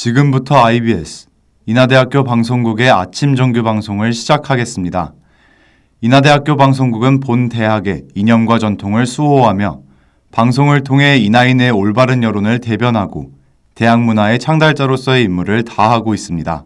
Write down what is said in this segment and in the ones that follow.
지금부터 IBS 인하대학교 방송국의 아침 정규 방송을 시작하겠습니다. 인하대학교 방송국은 본 대학의 이념과 전통을 수호하며 방송을 통해 인하인의 올바른 여론을 대변하고 대학 문화의 창달자로서의 임무를 다하고 있습니다.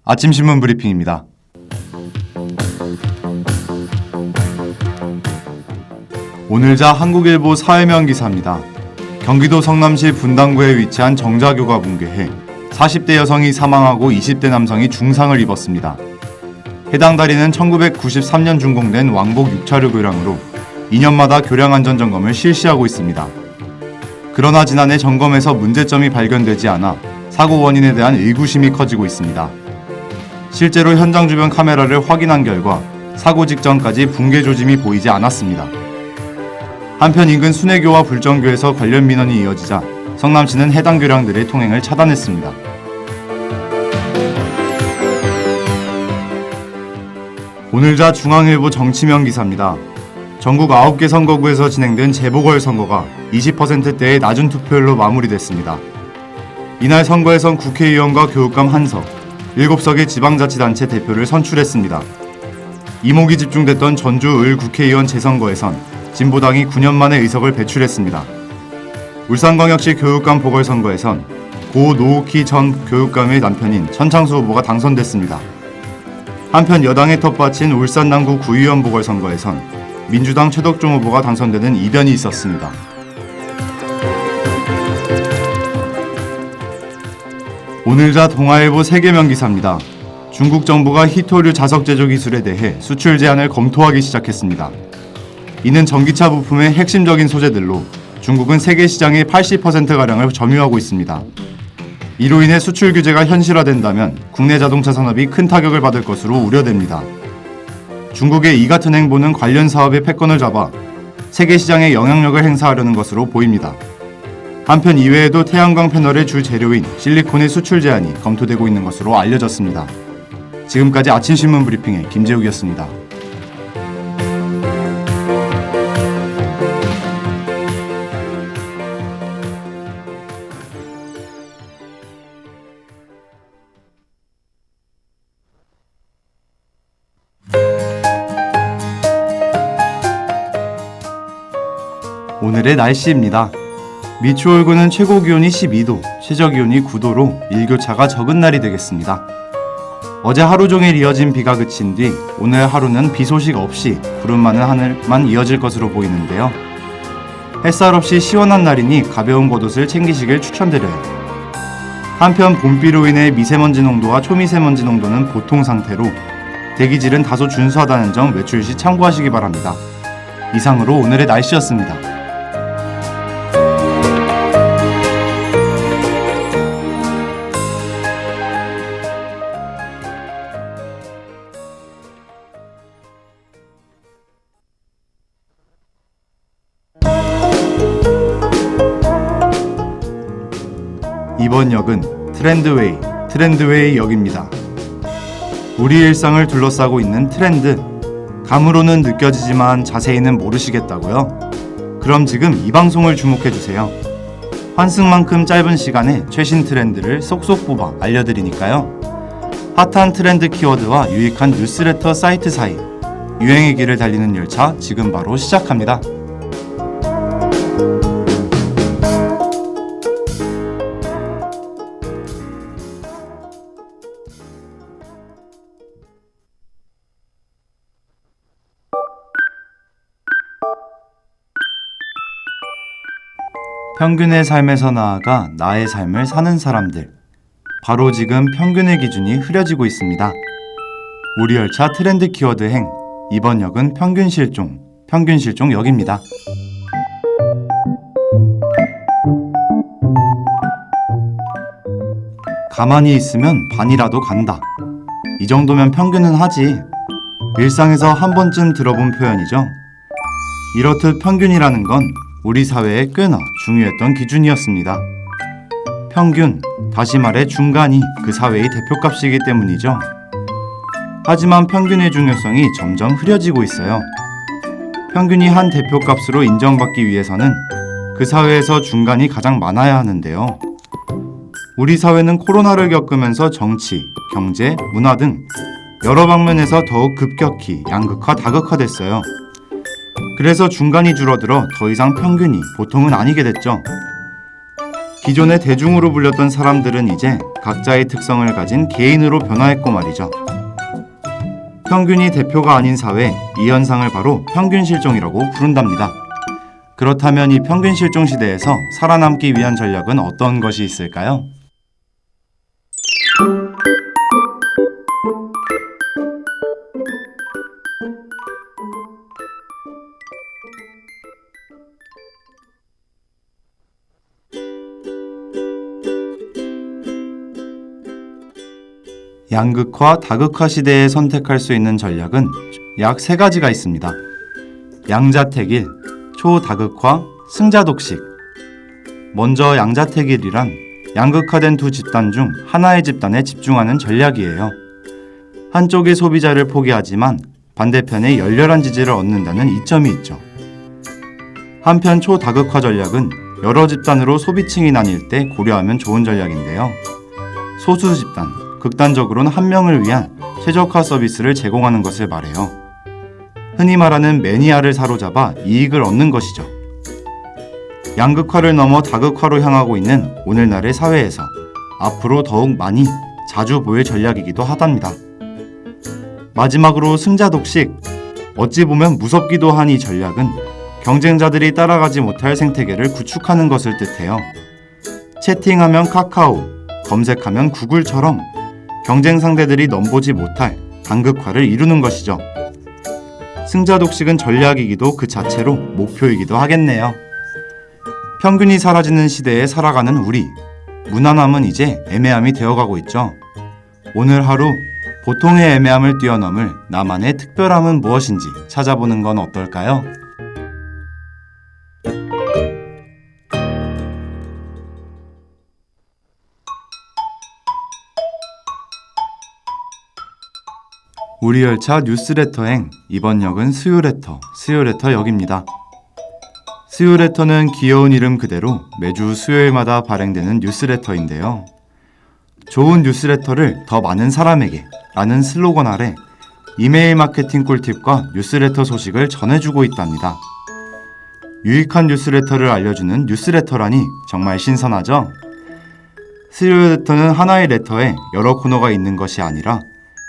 아침 신문 브리핑입니다. 오늘자 한국일보 사회면 기사입니다. 경기도 성남시 분당구에 위치한 정자교가 붕괴해 40대 여성이 사망하고 20대 남성이 중상을 입었습니다. 해당 다리는 1993년 준공된 왕복 6차로 교량으로 2년마다 교량 안전 점검을 실시하고 있습니다. 그러나 지난해 점검에서 문제점이 발견되지 않아 사고 원인에 대한 의구심이 커지고 있습니다. 실제로 현장 주변 카메라를 확인한 결과 사고 직전까지 붕괴 조짐이 보이지 않았습니다. 한편 인근 순회교와 불정교에서 관련 민원이 이어지자 성남시는 해당 교량들의 통행을 차단했습니다. 오늘자 중앙일보 정치면 기사입니다. 전국 9개 선거구에서 진행된 재보궐선거가 20%대의 낮은 투표율로 마무리됐습니다. 이날 선거에선 국회의원과 교육감 1석, 7석의 지방자치단체 대표를 선출했습니다. 이목이 집중됐던 전주 을 국회의원 재선거에선 진보당이 9년 만에 의석을 배출했습니다. 울산광역시 교육감 보궐선거에선 고 노우키 전 교육감의 남편인 천창수 후보가 당선됐습니다. 한편 여당의 텃밭인 울산 남구 구의원 보궐선거에선 민주당 최덕종 후보가 당선되는 이변이 있었습니다. 오늘자 동아일보 세계면 기사입니다. 중국 정부가 히토류 자석 제조 기술에 대해 수출 제한을 검토하기 시작했습니다. 이는 전기차 부품의 핵심적인 소재들로 중국은 세계 시장의 80%가량을 점유하고 있습니다. 이로 인해 수출 규제가 현실화된다면 국내 자동차 산업이 큰 타격을 받을 것으로 우려됩니다. 중국의 이 같은 행보는 관련 사업의 패권을 잡아 세계 시장에 영향력을 행사하려는 것으로 보입니다. 한편 이외에도 태양광 패널의 주 재료인 실리콘의 수출 제한이 검토되고 있는 것으로 알려졌습니다. 지금까지 아침 신문 브리핑의 김재욱이었습니다. 오늘의 날씨입니다. 미추홀구는 최고기온이 12도, 최저기온이 9도로 일교차가 적은 날이 되겠습니다. 어제 하루 종일 이어진 비가 그친 뒤 오늘 하루는 비 소식 없이 구름 많은 하늘만 이어질 것으로 보이는데요. 햇살 없이 시원한 날이니 가벼운 겉옷을 챙기시길 추천드려요. 한편 봄비로 인해 미세먼지 농도와 초미세먼지 농도는 보통 상태로 대기질은 다소 준수하다는 점 외출 시 참고하시기 바랍니다. 이상으로 오늘의 날씨였습니다. 이번 역은 트렌드웨이 역입니다. 우리 일상을 둘러싸고 있는 트렌드, 감으로는 느껴지지만 자세히는 모르시겠다고요? 그럼 지금 이 방송을 주목해주세요. 환승만큼 짧은 시간에 최신 트렌드를 쏙쏙 뽑아 알려드리니까요. 핫한 트렌드 키워드와 유익한 뉴스레터 사이트 사이, 유행의 길을 달리는 열차 지금 바로 시작합니다. 평균의 삶에서 나아가 나의 삶을 사는 사람들. 바로 지금 평균의 기준이 흐려지고 있습니다. 우리 열차 트렌드 키워드 행. 이번 역은 평균실종 역입니다. 가만히 있으면 반이라도 간다. 이 정도면 평균은 하지. 일상에서 한 번쯤 들어본 표현이죠. 이렇듯 평균이라는 건 우리 사회에 꽤나 중요했던 기준이었습니다. 평균, 다시 말해 중간이 그 사회의 대표값이기 때문이죠. 하지만 평균의 중요성이 점점 흐려지고 있어요. 평균이 한 대표값으로 인정받기 위해서는 그 사회에서 중간이 가장 많아야 하는데요. 우리 사회는 코로나를 겪으면서 정치, 경제, 문화 등 여러 방면에서 더욱 급격히 양극화, 다극화됐어요. 그래서 중간이 줄어들어 더 이상 평균이 보통은 아니게 됐죠. 기존에 대중으로 불렸던 사람들은 이제 각자의 특성을 가진 개인으로 변화했고 말이죠. 평균이 대표가 아닌 사회, 이 현상을 바로 평균 실종이라고 부른답니다. 그렇다면 이 평균 실종 시대에서 살아남기 위한 전략은 어떤 것이 있을까요? 양극화, 다극화 시대에 선택할 수 있는 전략은 약 3가지가 있습니다. 양자택일, 초다극화, 승자독식. 먼저 양자택일이란 양극화된 두 집단 중 하나의 집단에 집중하는 전략이에요. 한쪽의 소비자를 포기하지만 반대편에 열렬한 지지를 얻는다는 이점이 있죠. 한편 초다극화 전략은 여러 집단으로 소비층이 나뉠 때 고려하면 좋은 전략인데요. 소수 집단, 극단적으로는 한 명을 위한 최적화 서비스를 제공하는 것을 말해요. 흔히 말하는 매니아를 사로잡아 이익을 얻는 것이죠. 양극화를 넘어 다극화로 향하고 있는 오늘날의 사회에서 앞으로 더욱 많이 자주 보일 전략이기도 하답니다. 마지막으로 승자독식. 어찌 보면 무섭기도 한 이 전략은 경쟁자들이 따라가지 못할 생태계를 구축하는 것을 뜻해요. 채팅하면 카카오, 검색하면 구글처럼 경쟁 상대들이 넘보지 못할 단극화를 이루는 것이죠. 승자독식은 전략이기도 그 자체로 목표이기도 하겠네요. 평균이 사라지는 시대에 살아가는 우리, 무난함은 이제 애매함이 되어가고 있죠. 오늘 하루 보통의 애매함을 뛰어넘을 나만의 특별함은 무엇인지 찾아보는 건 어떨까요? 우리 열차 뉴스레터행, 이번 역은 수요레터 역입니다. 수요레터는 귀여운 이름 그대로 매주 수요일마다 발행되는 뉴스레터인데요. 좋은 뉴스레터를 더 많은 사람에게 라는 슬로건 아래 이메일 마케팅 꿀팁과 뉴스레터 소식을 전해주고 있답니다. 유익한 뉴스레터를 알려주는 뉴스레터라니 정말 신선하죠? 수요레터는 하나의 레터에 여러 코너가 있는 것이 아니라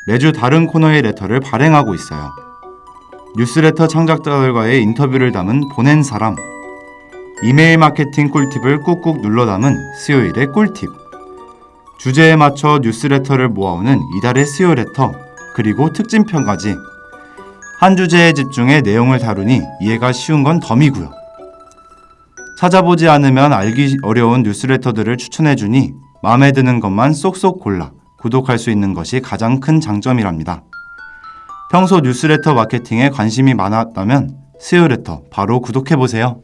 매주 다른 코너의 레터를 발행하고 있어요. 뉴스레터 창작자들과의 인터뷰를 담은 보낸 사람, 이메일 마케팅 꿀팁을 꾹꾹 눌러 담은 수요일의 꿀팁, 주제에 맞춰 뉴스레터를 모아오는 이달의 수요레터, 그리고 특집편까지 한 주제에 집중해 내용을 다루니 이해가 쉬운 건 덤이고요. 찾아보지 않으면 알기 어려운 뉴스레터들을 추천해주니 마음에 드는 것만 쏙쏙 골라 구독할 수 있는 것이 가장 큰 장점이랍니다. 평소 뉴스레터 마케팅에 관심이 많았다면 수요레터 바로 구독해보세요.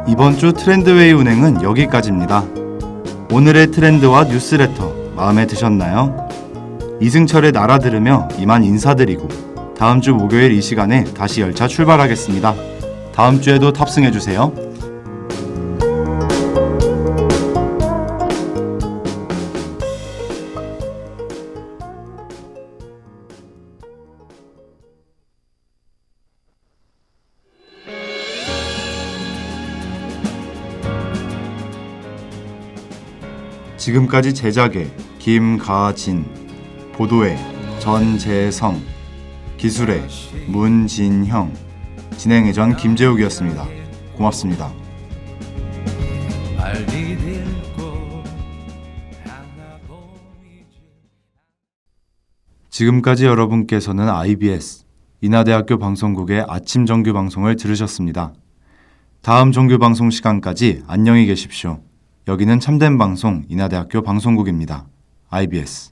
이번 주 트렌드웨이 운행은 여기까지입니다. 오늘의 트렌드와 뉴스레터 마음에 드셨나요? 이승철의 나라 들으며 이만 인사드리고 다음 주 목요일 이 시간에 다시 열차 출발하겠습니다. 다음 주에도 탑승해주세요. 지금까지 제작의 김가진, 보도의 전재성, 기술의 문진형, 진행의 전 김재욱이었습니다. 고맙습니다. 지금까지 여러분께서는 IBS 인하대학교 방송국의 아침 정규 방송을 들으셨습니다. 다음 정규 방송 시간까지 안녕히 계십시오. 여기는 참된 방송 인하대학교 방송국입니다. IBS